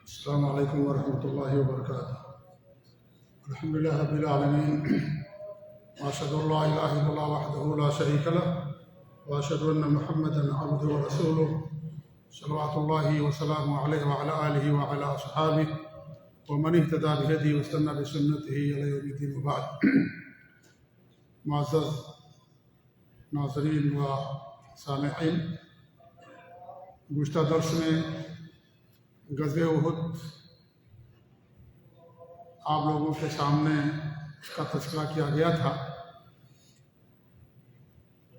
السلام علیکم ورحمۃ اللہ وبرکاتہ۔ الحمدللہ رب العالمین، واشهد ان لا الہ الا اللہ وحدہ لا شریک لہ، واشهد ان محمدا عبدہ ورسولہ، صلوات اللہ وسلامہ علیہ وعلی آلہ وعلی اصحابہ ومن اہتدی بہدیہ واستنى بسنتہ الی یوم الدین، وبعد۔ معزز ناظرین و سامعین، گزشتہ درس میں غزوہ احد آپ لوگوں کے سامنے اس کا تذکرہ کیا گیا تھا۔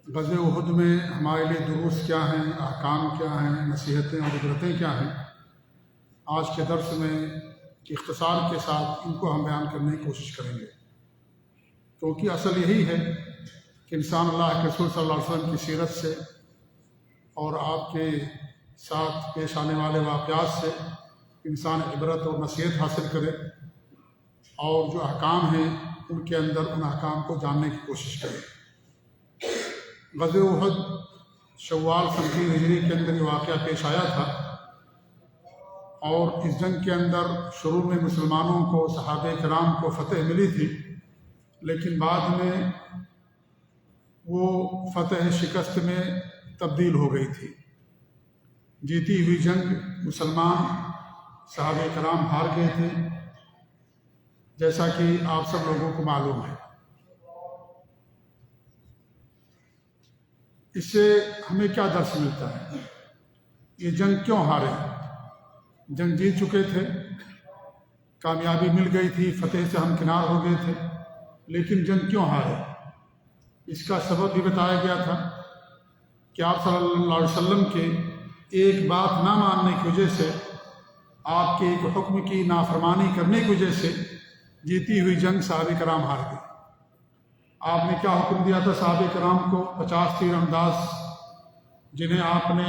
غزوہ احد میں ہمارے لیے دروس کیا ہیں، احکام کیا ہیں، نصیحتیں اور عبرتیں کیا ہیں، آج کے درس میں اختصار کے ساتھ ان کو ہم بیان کرنے کی کوشش کریں گے، کیونکہ اصل یہی ہے کہ انسان اللہ کے رسول صلی اللہ علیہ وسلم کی سیرت سے اور آپ کے ساتھ پیش آنے والے واقعات سے انسان عبرت اور نصیحت حاصل کرے، اور جو احکام ہیں ان کے اندر ان احکام کو جاننے کی کوشش کرے۔ غزوہ احد شوال سنہ 3 ہجری کے اندر یہ واقعہ پیش آیا تھا، اور اس جنگ کے اندر شروع میں مسلمانوں کو، صحابہ کرام کو فتح ملی تھی، لیکن بعد میں وہ فتح شکست میں تبدیل ہو گئی تھی۔ جیتی ہوئی جنگ مسلمان صحابہ کرام ہار گئے تھے، جیسا کہ آپ سب لوگوں کو معلوم ہے۔ اس سے ہمیں کیا درس ملتا ہے؟ یہ جنگ کیوں ہارے؟ جنگ جیت چکے تھے، کامیابی مل گئی تھی، فتح سے ہمکنار ہو گئے تھے، لیکن جنگ کیوں ہارے؟ اس کا سبب بھی بتایا گیا تھا کہ آپ صلی اللہ علیہ وسلم کے ایک بات نہ ماننے کی وجہ سے، آپ کے ایک حکم کی نافرمانی کرنے کی وجہ سے جیتی ہوئی جنگ صحابہ کرام ہار گئے۔ آپ نے کیا حکم دیا تھا صحابہ کرام کو؟ 50 تیر انداز جنہیں آپ نے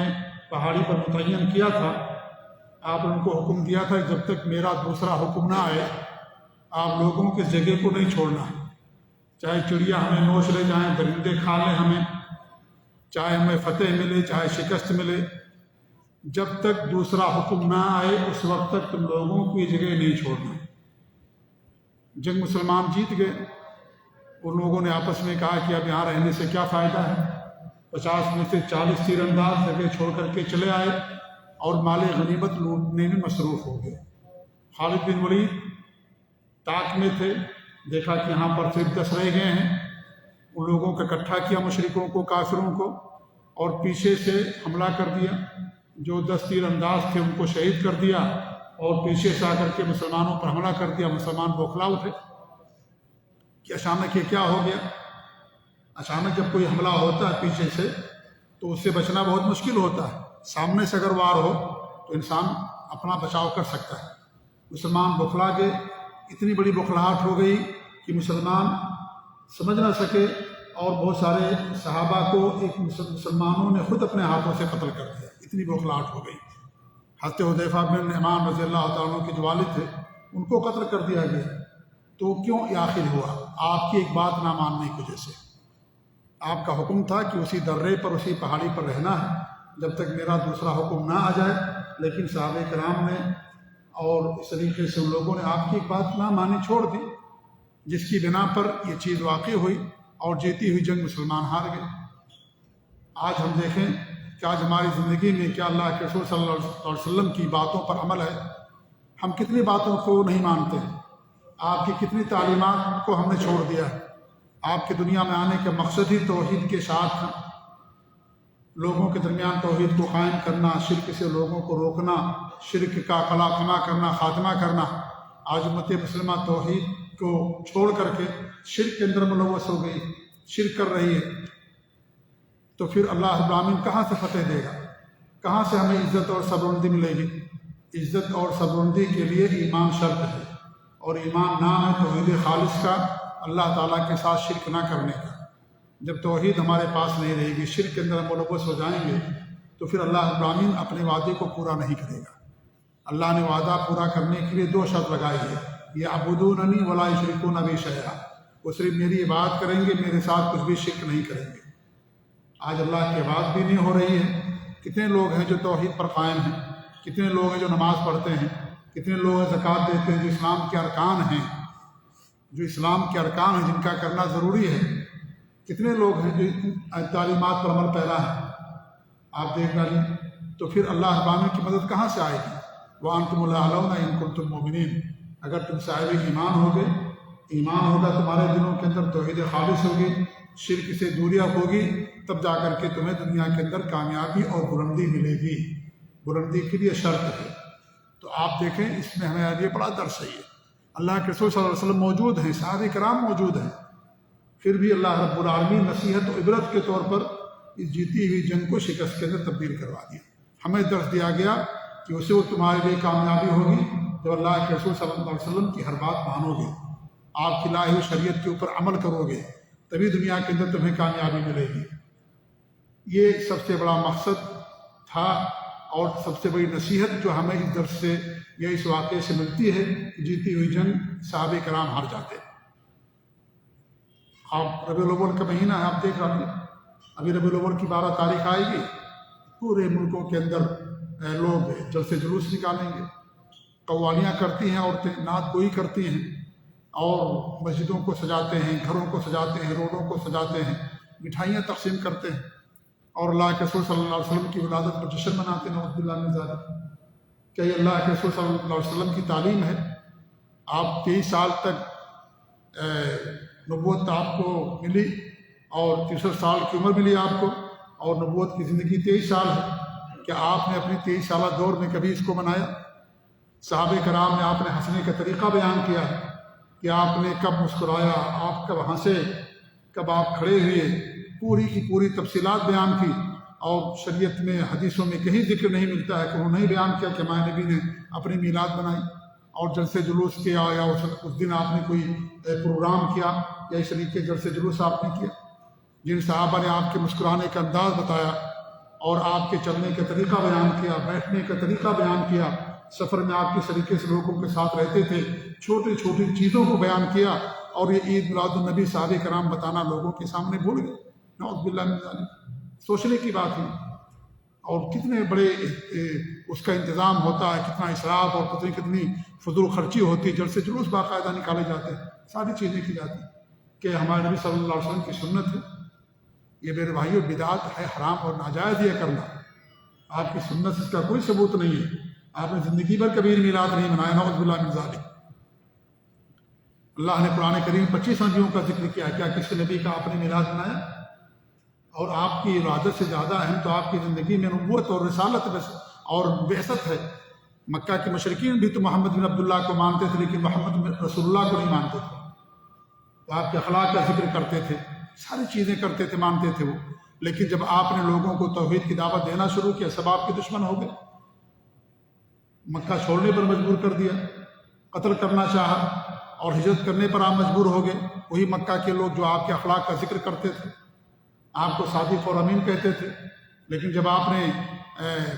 پہاڑی پر متعین کیا تھا، آپ نے ان کو حکم دیا تھا کہ جب تک میرا دوسرا حکم نہ آئے آپ لوگوں کی جگہ کو نہیں چھوڑنا، چاہے چڑیا ہمیں نوچ لے جائیں، درندے کھا لیں ہمیں، چاہے ہمیں فتح ملے چاہے شکست ملے، جب تک دوسرا حکم نہ آئے اس وقت تک تم لوگوں کو یہ جگہ نہیں چھوڑنا۔ جنگ مسلمان جیت گئے۔ ان لوگوں نے آپس میں کہا کہ اب یہاں رہنے سے کیا فائدہ ہے، 50 میں سے 40 تیر انداز جگہ چھوڑ کر کے چلے آئے اور مال غنیمت لوٹنے میں مصروف ہو گئے۔ خالد بن ولید طاق میں تھے، دیکھا کہ یہاں پر صرف 10 رہ گئے ہیں، ان لوگوں کو اکٹھا کیا، مشرکوں کو، کافروں کو، اور پیچھے سے حملہ کر دیا۔ جو 10 تیر انداز تھے ان کو شہید کر دیا، اور پیچھے سے آ کر کے مسلمانوں پر حملہ کر دیا۔ مسلمان بوکھلا اٹھے کہ اچانک یہ کیا ہو گیا۔ اچانک جب کوئی حملہ ہوتا ہے پیچھے سے تو اس سے بچنا بہت مشکل ہوتا ہے، سامنے سے اگر وار ہو تو انسان اپنا بچاؤ کر سکتا ہے۔ مسلمان بوکھلا گئے، اتنی بڑی بوکھلاہٹ ہو گئی کہ مسلمان سمجھ نہ سکے، اور بہت سارے صحابہ کو ایک مسلمانوں نے خود اپنے ہاتھوں سے قتل کر دیا، اتنی بوکھلاہٹ ہو گئی۔ حضرت حذیفہ بن یمان رضی اللہ تعالیٰ عنہ کے جو والد تھے ان کو قتل کر دیا گیا۔ تو کیوں یہ آخر ہوا؟ آپ کی ایک بات نہ ماننے کی وجہ سے۔ آپ کا حکم تھا کہ اسی درے پر، اسی پہاڑی پر رہنا ہے جب تک میرا دوسرا حکم نہ آ جائے، لیکن صحابہ کرام نے اور اس طریقے سے ان لوگوں نے آپ کی ایک بات نہ مانی، چھوڑ دی، جس کی بنا پر یہ چیز واقع ہوئی اور جیتی ہوئی جنگ مسلمان ہار گئے۔ آج ہم دیکھیں کہ آج ہماری زندگی میں کیا اللہ کے رسول صلی اللہ علیہ وسلم کی باتوں پر عمل ہے؟ ہم کتنی باتوں کو نہیں مانتے ہیں؟ آپ کی کتنی تعلیمات کو ہم نے چھوڑ دیا ہے؟ آپ کے دنیا میں آنے کا مقصد ہی توحید کے اشاعت تھا، لوگوں کے درمیان توحید کو قائم کرنا، شرک سے لوگوں کو روکنا، شرک کا خاتمہ کرنا، آج امت مسلمہ توحید کو چھوڑ کر کے شرک کے اندر ملوث ہو گئی، شرک کر رہی ہے۔ تو پھر اللہ رب العالمین کہاں سے فتح دے گا؟ کہاں سے ہمیں عزت اور سربلندی ملے گی؟ عزت اور سربلندی کے لیے ایمان شرط ہے، اور ایمان نام ہے توحید خالص کا، اللہ تعالیٰ کے ساتھ شرک نہ کرنے کا۔ جب توحید ہمارے پاس نہیں رہے گی، شرک کے اندر ہم ملوث ہو جائیں گے، تو پھر اللہ رب العالمین اپنے وعدے کو پورا نہیں کرے گا۔ اللہ نے وعدہ پورا کرنے کے لیے 2 شرط لگائی ہے، یعبدوننی ولا یشرکون بی شیئا، وہ صرف میری عبادت کریں گے، میرے ساتھ کچھ بھی شرک نہیں کریں گے۔ آج اللہ کی عبادت بھی نہیں ہو رہی ہے۔ کتنے لوگ ہیں جو توحید پر قائم ہیں، کتنے لوگ ہیں جو نماز پڑھتے ہیں، کتنے لوگ زکوٰۃ دیتے ہیں جو اسلام کے ارکان ہیں، جو اسلام کے ارکان ہیں جن کا کرنا ضروری ہے، کتنے لوگ ہیں جو ان تعلیمات پر عمل پیرا ہیں، آپ دیکھ ڈالیے، تو پھر اللہ رب العالمین کی مدد کہاں سے آئے گی؟ وَأَنْتُمُ الْأَعْلَوْنَ إِن كُنتُم مُؤْمِنِينَ، اگر تم صاحب ایمان ہوگے، ایمان ہوگا تمہارے دلوں کے اندر، توحید خالص ہوگی، شرک سے دوریاں ہوگی، تب جا کر کے تمہیں دنیا کے اندر کامیابی اور بلندی ملے گی۔ بلندی کے لیے شرط ہے۔ تو آپ دیکھیں اس میں ہمیں یہ بڑا درس ہے۔ یہ اللہ کے رسول صلی اللہ علیہ وسلم موجود ہیں، صحابہ کرام موجود ہیں، پھر بھی اللہ رب العالمین نصیحت و عبرت کے طور پر اس جیتی ہوئی جنگ کو شکست کے اندر تبدیل کروا دیا۔ ہمیں درس دیا گیا کہ اسے وہ تمہارے لیے کامیابی ہوگی جب اللہ کے رسول صلی اللہ علیہ وسلم کی ہر بات مانو گے، آپ کی لائی ہوئی شریعت کے اوپر عمل کرو گے، تبھی دنیا کے اندر تمہیں کامیابی ملے گی۔ یہ سب سے بڑا مقصد تھا اور سب سے بڑی نصیحت جو ہمیں اس درس سے یا اس واقعے سے ملتی ہے کہ جیتی ہوئی جنگ صحابہ کرام ہار جاتے ہیں۔ آپ ربیع الاول کا مہینہ ہے، آپ دیکھ رہے ہیں ابھی ربیع الاول کی 12 تاریخ آئے گی، پورے ملکوں کے اندر لوگ جلسے جلوس نکالیں گے، قوالیاں کرتی ہیں عورتیں، نعت گوئی کرتی ہیں اور مسجدوں کو سجاتے ہیں، گھروں کو سجاتے ہیں، روڈوں کو سجاتے ہیں، مٹھائیاں تقسیم کرتے ہیں اور اللہ کے رسول صلی اللہ علیہ وسلم کی ولادت پر جشن مناتے ہیں۔ نعوذ باللہ من ذالک۔ کیا یہ اللہ کے رسول صلی اللہ علیہ وسلم کی تعلیم ہے؟ آپ 23 سال تک نبوت آپ کو ملی اور 63 سال کی عمر ملی آپ کو، اور نبوت کی زندگی 23 سال ہے۔ کیا آپ نے اپنی 23 سالہ دور میں کبھی اس کو منایا؟ صحابہ کرام نے آپ نے ہنسنے کا طریقہ بیان کیا ہے کہ آپ نے کب مسکرایا، آپ کب ہنسے، کب آپ کھڑے ہوئے، پوری کی پوری تفصیلات بیان کی، اور شریعت میں حدیثوں میں کہیں ذکر نہیں ملتا ہے کہ انہوں نے بیان کیا کہ ہمارے نبی نے اپنی میلاد بنائی اور جلسے جلوس کیا، یا اس دن آپ نے کوئی پروگرام کیا، یا اس طریقے جلسے جلوس آپ نے کیا۔ جن صحابہ نے آپ کے مسکرانے کا انداز بتایا اور آپ کے چلنے کا طریقہ بیان کیا، بیٹھنے کا طریقہ بیان کیا، سفر میں آپ کس طریقے سے لوگوں کے ساتھ رہتے تھے، چھوٹی چھوٹی چیزوں کو بیان کیا، اور یہ عید میلاد النبی صحابہ کرام بتانا لوگوں کے سامنے بھول گئے۔ نعوذ باللہ من ذالک۔ سوچنے کی بات ہے، اور کتنے بڑے اس کا انتظام ہوتا ہے، کتنا اسراف اور کتنی فضول خرچی ہوتی ہے، جلسے جلوس باقاعدہ نکالے جاتے ہیں، ساری چیزیں کی جاتی ہیں کہ ہمارے نبی صلی اللہ علیہ وسلم کی سنت ہے۔ یہ میرے بھائیو بدعت ہے، حرام اور ناجائز یہ کرنا۔ آپ کی سنت سے اس کا کوئی ثبوت نہیں ہے، آپ نے زندگی بھر کبھی میلاد نہیں منایا۔ نعوذ باللہ من ذالک۔ اللہ نے قرآن کریم 25 نبیوں کا ذکر کیا، کیا کسی نبی کا آپ نے میلاد منایا؟ اور آپ کی ولادت سے زیادہ اہم تو آپ کی زندگی میں نبوت اور رسالت اور بعثت ہے۔ مکہ کے مشرکین بھی تو محمد بن عبداللہ کو مانتے تھے، لیکن محمد بن رسول اللہ کو نہیں مانتے تھے۔ تو آپ کے اخلاق کا ذکر کرتے تھے، ساری چیزیں کرتے تھے، مانتے تھے وہ، لیکن جب آپ نے لوگوں کو توحید کی دعوت دینا شروع کیا، سب آپ کے دشمن ہو گئے، مکہ چھوڑنے پر مجبور کر دیا، قتل کرنا چاہا، اور ہجرت کرنے پر آپ مجبور ہو گئے۔ وہی مکہ کے لوگ جو آپ کے اخلاق کا ذکر کرتے تھے، آپ کو صادق اور امین کہتے تھے، لیکن جب آپ نے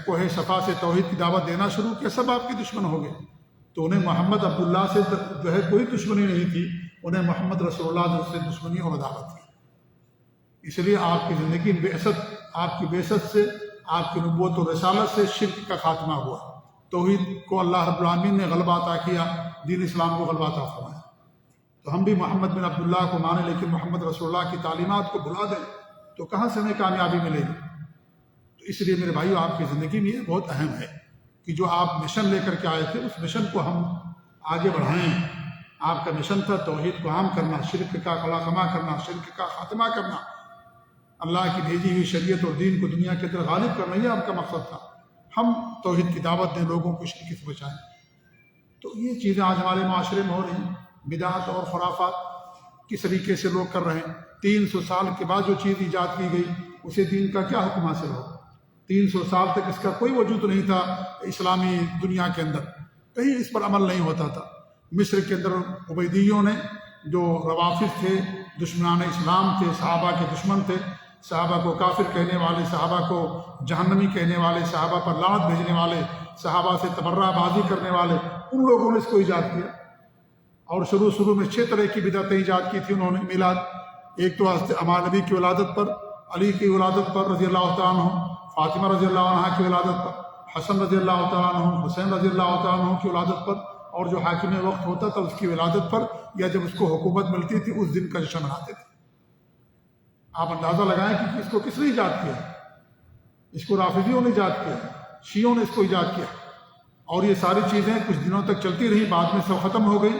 کوہ صفا سے توحید کی دعوت دینا شروع کیا، سب آپ کے دشمن ہو گئے۔ تو انہیں محمد عبداللہ سے جو ہے کوئی دشمنی نہیں تھی، انہیں محمد رسول اللہ سے دشمنی اور عداوت تھی۔ اس لیے آپ کی زندگی بعثت، آپ کی بعثت سے، آپ کی نبوت و رسالت سے شرک کا خاتمہ ہوا، توحید کو اللہ رب العالمین نے غلبہ عطا کیا، دین اسلام کو غلبہ عطا فرمایا۔ تو ہم بھی محمد بن عبداللہ کو مانیں، لیکن محمد رسول اللہ کی تعلیمات کو بھلا دیں تو کہاں سے ہمیں کامیابی ملے گی؟ تو اس لیے میرے بھائیو، آپ کی زندگی میں یہ بہت اہم ہے کہ جو آپ مشن لے کر کے آئے تھے، اس مشن کو ہم آگے بڑھائیں۔ آپ کا مشن تھا توحید کو عام کرنا، شرک کا خاتمہ کرنا، شرک کا خاتمہ کرنا، اللہ کی بھیجی ہوئی شریعت اور دین کو دنیا کے اندر غالب کرنا، یہ آپ کا مقصد تھا۔ ہم توحید کی دعوت دیں، لوگوں کو شرک سے بچائیں۔ تو یہ چیزیں آج ہمارے معاشرے میں ہو رہی ہیں، بدعت اور خرافات کس طریقے سے لوگ کر رہے ہیں۔ 300 سال کے بعد جو چیز ایجاد کی گئی، اسے دین کا کیا حکم حاصل ہو؟ 300 سال تک اس کا کوئی وجود نہیں تھا اسلامی دنیا کے اندر، کہیں اس پر عمل نہیں ہوتا تھا۔ مصر کے اندر عبیدیوں نے، جو روافض تھے، دشمنان اسلام تھے، صحابہ کے دشمن تھے، صحابہ کو کافر کہنے والے، صحابہ کو جہنمی کہنے والے، صحابہ پر لعنت بھیجنے والے، صحابہ سے تبرہ بازی کرنے والے، ان لوگوں نے اس کو ایجاد کیا، اور شروع میں 6 طرح کی بدعتیں ایجاد کی تھی انہوں نے۔ میلاد، ایک تو ہمارے نبی کی ولادت پر، علی کی ولادت پر رضی اللہ تعالیٰ عنہ، فاطمہ رضی اللہ عنہ کی ولادت پر، حسن رضی اللہ تعالیٰ عنہ، حسین رضی اللہ تعالیٰ عنہ کی ولادت پر، اور جو حاکم وقت ہوتا تھا اس کی ولادت پر، یا جب اس کو حکومت ملتی تھی اس دن کا جشن مناتے تھے۔ آپ اندازہ لگائیں کہ اس کو کس نے ایجاد کیا؟ اس کو رافضیوں نے ایجاد کیا، شیعوں نے اس کو ایجاد کیا، اور یہ ساری چیزیں کچھ دنوں تک چلتی رہی، بعد میں سب ختم ہو گئی۔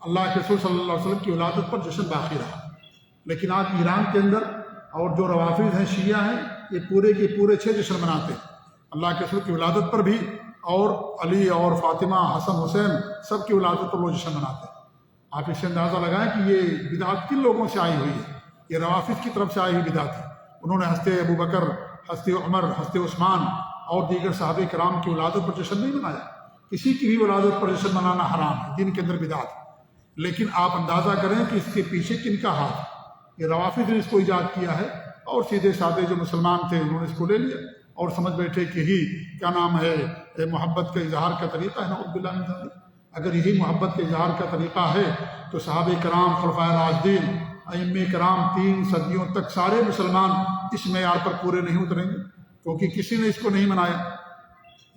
اللہ کے رسول صلی اللہ علیہ وسلم کی ولادت پر جشن باقی رہا۔ لیکن آج ایران کے اندر اور جو روافض ہیں، شیعہ ہیں، یہ پورے کے پورے 6 جشن مناتے ہیں اللہ کے رسول کی ولادت پر بھی، اور علی اور فاطمہ، حسن حسین، سب کی ولادت پر وہ جشن مناتے ہیں۔ آپ اس سے اندازہ لگائیں کہ یہ بدعت کن لوگوں سے آئی ہوئی ہے؟ یہ روافض کی طرف سے آئی ہوئی بدعت ہے۔ انہوں نے حضرت ابو بکر، حضرت عمر، حضرت عثمان اور دیگر صحابہ کرام کی ولادت پر جشن نہیں منایا۔ کسی کی بھی ولادت پر جشن منانا حرام ہے، دین کے اندر بدعت ہے۔ لیکن آپ اندازہ کریں کہ اس کے پیچھے کن کا ہاتھ ہے؟ یہ روافض نے اس کو ایجاد کیا ہے، اور سیدھے سادے جو مسلمان تھے انہوں نے اس کو لے لیا اور سمجھ بیٹھے کہ یہی کیا نام ہے محبت کا اظہار کا طریقہ ہے۔ نعوذ باللہ من ذالک۔ اگر یہی محبت کے اظہار کا طریقہ ہے تو صحابہ کرام، خلفائے راشدین، ائمہ کرام 3 صدیوں تک سارے مسلمان اس معیار پر پورے نہیں اتریں گے، کیونکہ کسی نے اس کو نہیں منایا۔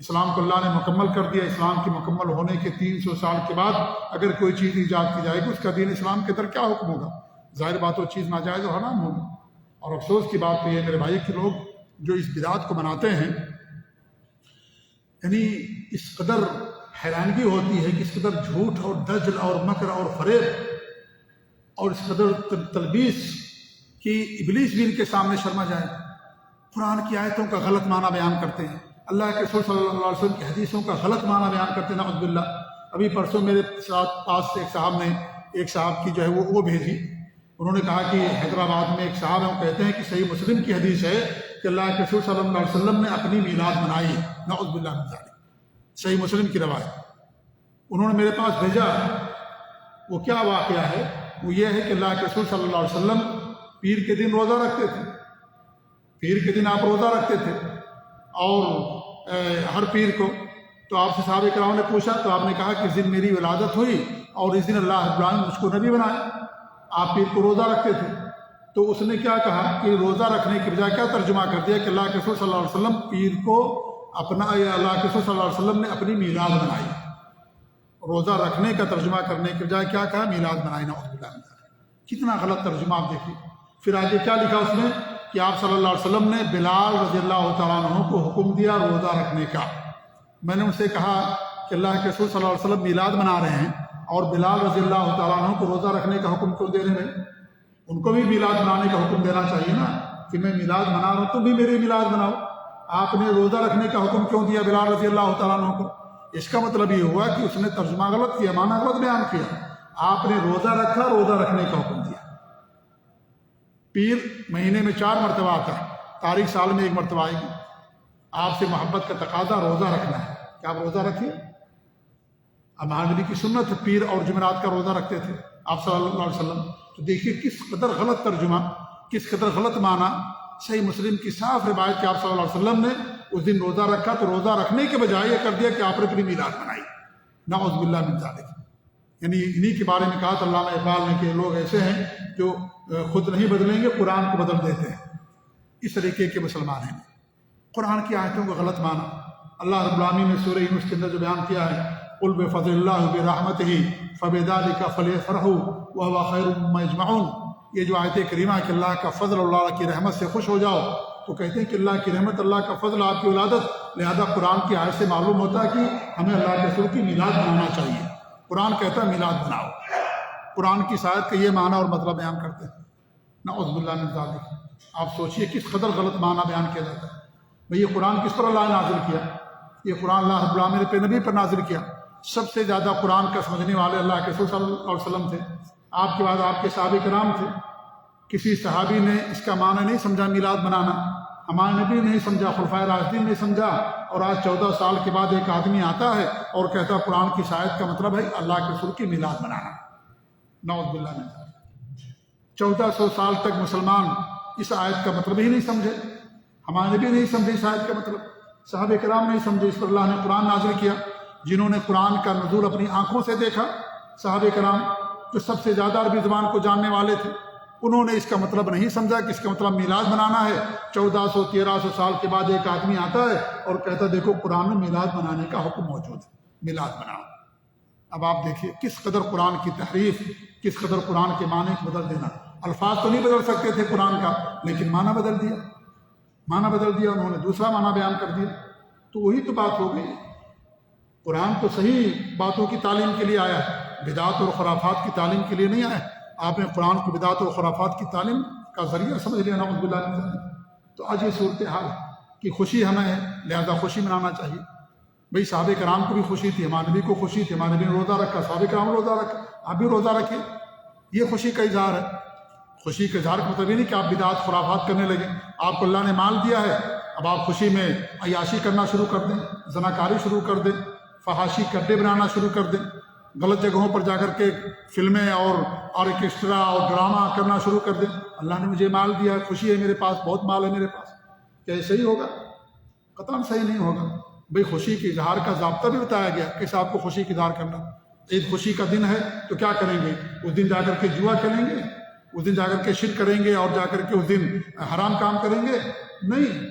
اسلام کو اللہ نے مکمل کر دیا۔ اسلام کے مکمل ہونے کے 300 سال کے بعد اگر کوئی چیز ایجاد کی جائے گی، اس کا دین اسلام کے اندر کیا حکم ہوگا؟ ظاہر بات وہ چیز ناجائز اور حرام ہوگی۔ اور افسوس کی بات تو یہ میرے بھائی کہ لوگ جو اس بدعت کو مناتے ہیں، یعنی اس قدر حیرانگی ہوتی ہے کہ اس قدر جھوٹ اور دجل اور مکر اور فریب اور اس قدر تلبیس کہ ابلیس بھی ان کے سامنے شرما جائے۔ قرآن کی آیتوں کا غلط معنی بیان کرتے ہیں، اللہ کے رسول صلی اللہ علیہ وسلم کی حدیثوں کا غلط معنی بیان کرتے ہیں، نعوذ باللہ۔ ابھی پرسوں میرے پاس ایک صاحب کی جو ہے وہ بھیجی، انہوں نے کہا کہ حیدرآباد میں ایک صاحب ہیں، وہ کہتے ہیں کہ صحیح مسلم کی حدیث ہے کہ اللہ کے رسول صلی اللہ علیہ وسلم نے اپنی میلاد منائی ہے، نعوذ باللہ من ذالک۔ صحیح مسلم کی روایت انہوں نے میرے پاس بھیجا۔ وہ کیا واقعہ ہے؟ وہ یہ ہے کہ اللہ کے رسول صلی اللہ علیہ وسلم پیر کے دن روزہ رکھتے تھے، پیر کے دن آپ روزہ رکھتے تھے، اور ہر پیر کو۔ تو آپ سے صحابہ کرام نے پوچھا تو آپ نے کہا کہ اس دن میری ولادت ہوئی اور اس دن اللہ رب العالمین مجھ کو نبی بنایا۔ آپ پیر کو روزہ رکھتے تھے، تو اس نے کیا کہا کہ روزہ رکھنے کی بجائے کیا ترجمہ کر دیا کہ اللہ کے رسول صلی اللہ علیہ وسلم پیر کو اپنا، یا اللہ کے رسول صلی اللہ علیہ وسلم نے اپنی میلاد منائی۔ روزہ رکھنے کا ترجمہ کرنے کی بجائے کیا کہا؟ میلاد منائی۔ نعوذ باللہ من ذالک۔ کتنا غلط ترجمہ آپ دیکھیے۔ پھر آگے کیا لکھا اس میں کہ آپ صلی اللہ علیہ وسلم نے بلال رضی اللہ تعالیٰ عنہ کو حکم دیا روزہ رکھنے کا۔ میں نے ان سے کہا کہ اللہ کے رسول صلی اللہ علیہ وسلم میلاد منا رہے ہیں اور بلال رضی اللہ تعالیٰ عنہ کو روزہ رکھنے کا حکم کیوں دے رہے ہیں؟ ان کو بھی میلاد منانے کا حکم دینا چاہیے نا، کہ میں میلاد منا رہا ہوں تم بھی میری میلاد مناؤ۔ آپ نے روزہ رکھنے کا حکم کیوں دیا بلال رضی اللہ تعالیٰ عنہ کو؟ اس کا مطلب یہ ہوا کہ اس نے ترجمہ غلط کیا، معنی غلط بیان کیا۔ آپ نے روزہ رکھا، روزہ رکھنے کا حکم دیا۔ پیر مہینے میں 4 مرتبہ آتا ہے، تاریخ سال میں 1 مرتبہ آئے گی۔ آپ سے محبت کا تقاضا روزہ رکھنا ہے کہ آپ روزہ رکھیے۔ اب نبی کی سنت پیر اور جمعرات کا روزہ رکھتے تھے آپ صلی اللہ علیہ وسلم۔ تو دیکھیے کس قدر غلط ترجمہ، کس قدر غلط معنی۔ صحیح مسلم کی صاف روایت کہ آپ صلی اللہ علیہ وسلم نے اس دن روزہ رکھا، تو روزہ رکھنے کے بجائے یہ کر دیا کہ آپ نے اپنی میلاد منائی۔ نعوذ باللہ من ذالک۔ یعنی انہی کے بارے میں کہا تو علامہ اقبال نے کہ لوگ ایسے ہیں جو خود نہیں بدلیں گے، قرآن کو بدل دیتے ہیں۔ اس طریقے کے مسلمان ہیں۔ قرآن کی آیتوں کا غلط معنی اللہ رب العالمین نے سورہ یونس کے اندر جو بیان کیا ہے، قل بفضل اللہ برحمتہ فبذلک فلیفرحوا وہو خیر مما یجمعون، یہ جو آیت کریمہ ہے کہ اللہ کا فضل، اللہ کی رحمت سے خوش ہو جاؤ، تو کہتے ہیں کہ اللہ کی رحمت، اللہ کا فضل، آپ کی ولادت، لہذا قرآن کی آیت سے معلوم ہوتا ہے کہ ہمیں اللہ کے رسول کی میلاد منانا چاہیے۔ قرآن کہتا ہے میلاد مناؤ۔ قرآن کی آیت کا یہ معنی اور مطلب بیان کرتے ہیں۔ نعوذ باللہ من ذالک۔ آپ سوچئے کس قدر غلط معنی بیان کیا جاتا ہے۔ بھئی یہ قرآن کس پر اللہ نے نازل کیا؟ یہ قرآن اللہ رب العالمین نے پہ نبی پر نازل کیا۔ سب سے زیادہ قرآن کا سمجھنے والے اللہ کے رسول صلی اللہ علیہ وسلم تھے۔ آپ کے بعد آپ کے صحابہ کرام تھے۔ کسی صحابی نے اس کا معنی نہیں سمجھا میلاد منانا، ہمارے نبی نہیں سمجھا، خلفائے راشدین نہیں سمجھا، اور آج 14 سال کے بعد ایک آدمی آتا ہے اور کہتا ہے قرآن کی آیت کا مطلب ہے اللہ کے رسول کی میلاد منانا۔ نعوذ باللہ من ذالک۔ 1400 سال تک مسلمان اس آیت کا مطلب ہی نہیں سمجھے، ہمارے نبی نہیں سمجھے اس آیت کا مطلب، صحابہ کرام نہیں سمجھے۔ اس پر اللہ نے قرآن نازل کیا، جنہوں نے قرآن کا نزول اپنی آنکھوں سے دیکھا، صحابہ کرام جو سب سے زیادہ عربی زبان کو جاننے والے تھے، انہوں نے اس کا مطلب نہیں سمجھا کہ اس کا مطلب میلاد منانا ہے۔ 1400-1300 سال کے بعد ایک آدمی آتا ہے اور کہتا ہے دیکھو قرآن میں میلاد منانے کا حکم موجود ہے، میلاد مناؤ۔ اب آپ دیکھیے کس قدر قرآن کی تحریف، کس قدر قرآن کے معنی کو بدل دینا۔ الفاظ تو نہیں بدل سکتے تھے قرآن کا، لیکن معنی بدل دیا، معنی بدل دیا، انہوں نے دوسرا معنی بیان کر دیا۔ تو وہی تو بات ہو گئی، قرآن تو صحیح باتوں کی تعلیم کے لیے آیا ہے، بدعات اور خرافات کی تعلیم کے لیے نہیں آیا۔ آپ نے قرآن کو بدعات اور خرافات کی تعلیم کا ذریعہ سمجھ لیا، نعوذ باللہ من ذلک۔ تو آج یہ صورتحال کی خوشی ہمیں ہے، لہذا خوشی منانا چاہیے۔ بھئی صحابہ کرام کو بھی خوشی تھی، ہمارے نبی کو خوشی تھی، ہمارے نبی نے روزہ رکھا، صحابہ کرام نے روزہ رکھا، آپ بھی روزہ رکھیں۔ یہ خوشی کا اظہار ہے۔ خوشی کے اظہار کا مطلب یہ نہیں کہ آپ بدعات خرافات کرنے لگیں۔ آپ کو اللہ نے مال دیا ہے، اب آپ خوشی میں عیاشی کرنا شروع کر دیں، زناکاری شروع کر دیں، فحاشی کے اڈے بنانا شروع کر دیں، غلط جگہوں پر جا کر کے فلمیں اور آرکیسٹرا اور ڈرامہ کرنا شروع کر دیں۔ اللہ نے مجھے مال دیا ہے، خوشی ہے میرے پاس، بہت مال ہے میرے پاس، کیا یہ صحیح ہوگا؟ قطعاً صحیح نہیں ہوگا۔ بھئی خوشی کے اظہار کا ضابطہ بھی بتایا گیا، کیسے آپ کو خوشی کا اظہار کرنا۔ عید خوشی کا دن ہے تو کیا کریں گے؟ اس دن جا کر کے جوا کھیلیں گے، اس دن جا کر کے شرک کریں گے اور جا کر کے اس دن حرام کام کریں گے؟ نہیں،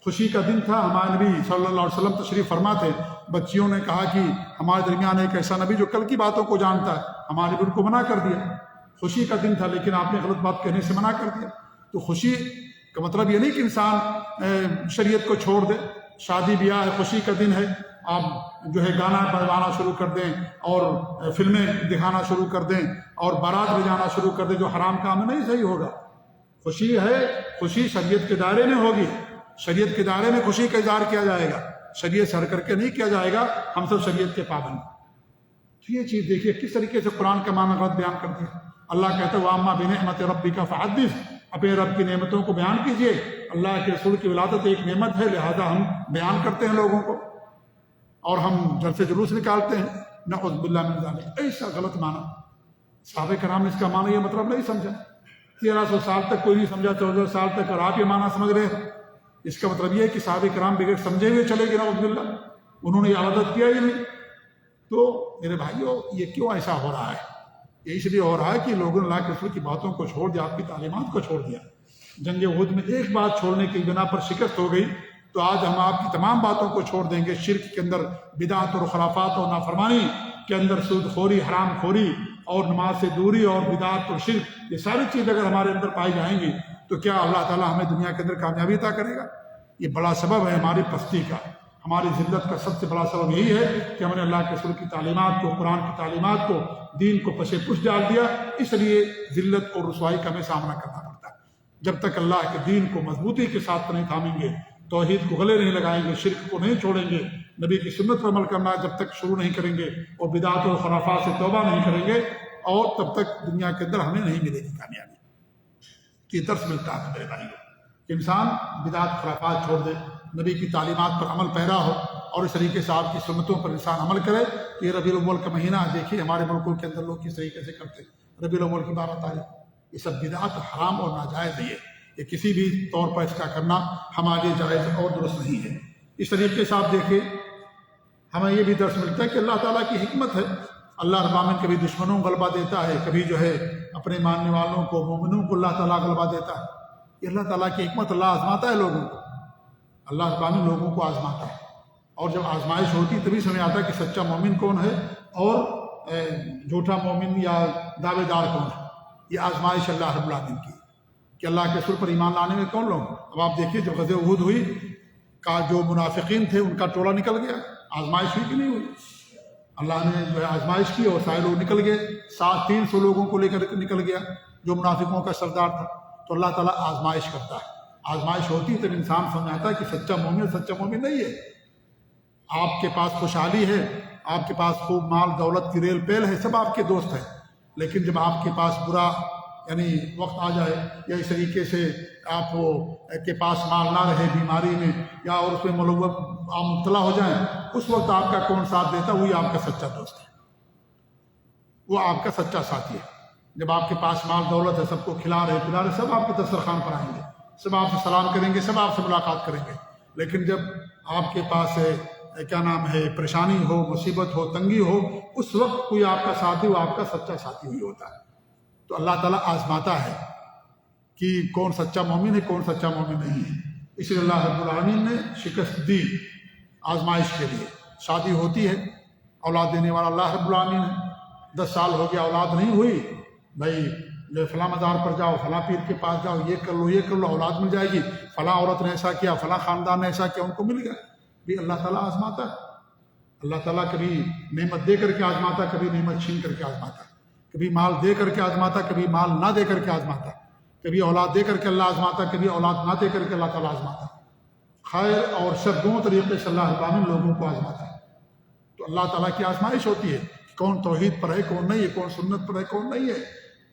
خوشی کا دن تھا۔ ہمارے نبی صلی اللہ علیہ وسلم تشریف فرما تھے، بچیوں نے کہا کہ ہمارے درمیان ایک ایسا نبی جو کل کی باتوں کو جانتا ہے، ہمارے نبی ان کو منع کر دیا۔ خوشی کا دن تھا لیکن آپ نے غلط بات کہنے سے منع کر دیا۔ تو خوشی کا مطلب یہ نہیں کہ انسان شریعت کو چھوڑ دے۔ شادی بیاہ ہے، خوشی کا دن ہے، آپ جو ہے گانا بجانا شروع کر دیں اور فلمیں دکھانا شروع کر دیں اور بارات لے جانا شروع کر دیں، جو حرام کام نہیں صحیح ہوگا۔ خوشی ہے، خوشی شریعت کے دائرے میں ہوگی، شریعت کے دائرے میں خوشی کا اظہار کیا جائے گا، شریعت سے ہٹ کر کے نہیں کیا جائے گا۔ ہم سب شریعت کے پابند۔ تو یہ چیز دیکھیے کس طریقے سے قرآن کا معنی غلط بیان کر دیا۔ اللہ کہتا ہے وَأَمَّا بِنِعْمَتِ رَبِّكَ فَحَدِّثْ، اپنے رب کی نعمتوں کو بیان کیجئے۔ اللہ کے رسول کی ولادت ایک نعمت ہے، لہذا ہم بیان کرتے ہیں لوگوں کو اور ہم جلسے جلوس نکالتے ہیں۔ نعوذ باللہ من ذلک، ایسا غلط معنی۔ صحابہ کرام نے اس کا معنی یہ مطلب نہیں سمجھا، 1300 سال تک کوئی نہیں سمجھا، 1400 سال تک، اور آپ یہ معنی سمجھ رہے ہیں۔ اس کا مطلب یہ ہے کہ صحابہ کرام بغیر سمجھے ہوئے چلے گئے، نعوذ باللہ، انہوں نے یہ عبادت کیا ہی نہیں۔ تو میرے بھائیو، یہ کیوں ایسا ہو رہا ہے؟ یہ اس لیے ہو رہا ہے کہ لوگوں نے اللہ کے رسول کی باتوں کو چھوڑ دیا، آپ کی تعلیمات کو چھوڑ دیا۔ جنگ احد میں ایک بات چھوڑنے کی بنا پر شکست ہو گئی، تو آج ہم آپ کی تمام باتوں کو چھوڑ دیں گے۔ شرک کے اندر، بدعت اور خرافات اور نافرمانی کے اندر، سود خوری، حرام خوری اور نماز سے دوری اور بدعت اور شرک، یہ ساری چیزیں اگر ہمارے اندر پائی جائیں گی تو کیا اللہ تعالیٰ ہمیں دنیا کے اندر کامیابی عطا کرے گا؟ یہ بڑا سبب ہے ہماری پستی کا، ہماری ذلت کا سب سے بڑا سبب یہی ہے کہ ہم نے اللہ کے رسول کی تعلیمات کو، قرآن کی تعلیمات کو، دین کو پشے پش ڈال دیا۔ اس لیے ذلت اور رسوائی کا ہمیں سامنا کرنا پڑتا ہے۔ جب تک اللہ کے دین کو مضبوطی کے ساتھ نہیں تھامیں گے، توحید کو گلے نہیں لگائیں گے، شرک کو نہیں چھوڑیں گے، نبی کی سنت پر عمل کرنا جب تک شروع نہیں کریں گے اور بدعات اور خرافات سے توبہ نہیں کریں گے، اور تب تک دنیا کے اندر ہمیں نہیں ملے گی کامیابی۔ یہ درس ملتا ہے میرے بھائیوں کہ انسان بدعات خرافات چھوڑ دے، نبی کی تعلیمات پر عمل پیرا ہو اور اس طریقے سے آپ کی سنتوں پر انسان عمل کرے۔ یہ ربیع الاول کا مہینہ دیکھیے ہمارے ملکوں کے اندر لوگ کس طریقے سے کرتے ہیں۔ ربیع الاول کی 12 تاریخ، یہ سب بدعات حرام اور ناجائز ہے۔ یہ کسی بھی طور پر اس کا کرنا ہمارے لیے جائز اور درست نہیں ہے۔ اس طریقے سے آپ دیکھیں ہمیں یہ بھی درس ملتا ہے کہ اللہ تعالیٰ کی حکمت ہے۔ اللہ رب العالمین کبھی دشمنوں کو غلبہ دیتا ہے، کبھی جو ہے اپنے ماننے والوں کو، مومنوں کو اللہ تعالیٰ غلبہ دیتا ہے۔ یہ اللہ تعالیٰ کی حکمت، اللہ آزماتا ہے لوگوں کو، اللہ رب العالمین لوگوں کو آزماتا ہے، اور جب آزمائش ہوتی تبھی سمجھ آتا ہے کہ سچا مومن کون ہے اور جھوٹا مومن یا دعوے دار کون ہے۔ یہ آزمائش اللہ رب العالمین کی کہ اللہ کے رسول پر ایمان لانے میں کون لوگ۔ اب آپ دیکھیے جب غزوہ احد ہوئی کا جو منافقین تھے ان کا ٹولہ نکل گیا، آزمائش ہوئی کہ نہیں ہوئی؟ اللہ نے جو ہے آزمائش کی اور سارے لوگ نکل گئے، 300 لوگوں کو لے کر نکل گیا جو منافقوں کا سردار تھا۔ تو اللہ تعالیٰ آزمائش کرتا ہے، آزمائش ہوتی ہے تب انسان سمجھ آتا ہے کہ سچا مومن نہیں ہے۔ آپ کے پاس خوشحالی ہے، آپ کے پاس خوب مال دولت کی ریل پیل ہے، سب آپ کے دوست ہیں، لیکن جب آپ کے پاس برا یعنی وقت آ جائے یا اس طریقے سے آپ کے پاس مال نہ رہے، بیماری میں یا اور اس میں ملوث آپ مبتلا ہو جائیں، اس وقت آپ کا کون ساتھ دیتا؟ وہی آپ کا سچا دوست ہے، وہ آپ کا سچا ساتھی ہے۔ جب آپ کے پاس مال دولت ہے، سب کو کھلا رہے پلا رہے، سب آپ کے دسترخوان پر آئیں گے، سب آپ سے سلام کریں گے، سب آپ سے ملاقات کریں گے، لیکن جب آپ کے پاس پریشانی ہو، مصیبت ہو، تنگی ہو، اس وقت کوئی آپ کا ساتھی، وہ آپ کا سچا ساتھی ہوئی ہوتا ہے۔ تو اللہ تعالیٰ آزماتا ہے کہ کون سچا مومن ہے کون سچا مومن نہیں ہے۔ اس لیے اللہ رب العالمین نے شکست دی آزمائش کے لیے۔ شادی ہوتی ہے، اولاد دینے والا اللہ رب العالمین ہے۔ 10 سال ہو گیا اولاد نہیں ہوئی، بھائی جو فلاں مزار پر جاؤ، فلاں پیر کے پاس جاؤ، یہ کر لو یہ کر لو، اولاد مل جائے گی، فلاں عورت نے ایسا کیا، فلاں خاندان نے ایسا کیا، ان کو مل گیا۔ بھی اللہ تعالیٰ آزماتا ہے۔ اللہ تعالیٰ کبھی نعمت دے کر کے آزماتا، کبھی نعمت چھین کر کے آزماتا، کبھی مال دے کر کے آزماتا، کبھی مال نہ دے کر کے آزماتا، کبھی اولاد دے کر کے اللہ آزماتا، کبھی اولاد نہ دے کر کے اللہ تعالیٰ آزماتا۔ خیر اور شر دونوں طریقے سے اللہ رب العالمین لوگوں کو آزماتا ہے۔ تو اللہ تعالیٰ کی آزمائش ہوتی ہے کہ کون توحید پر ہے کون نہیں ہے، کون سنت پر ہے کون نہیں ہے۔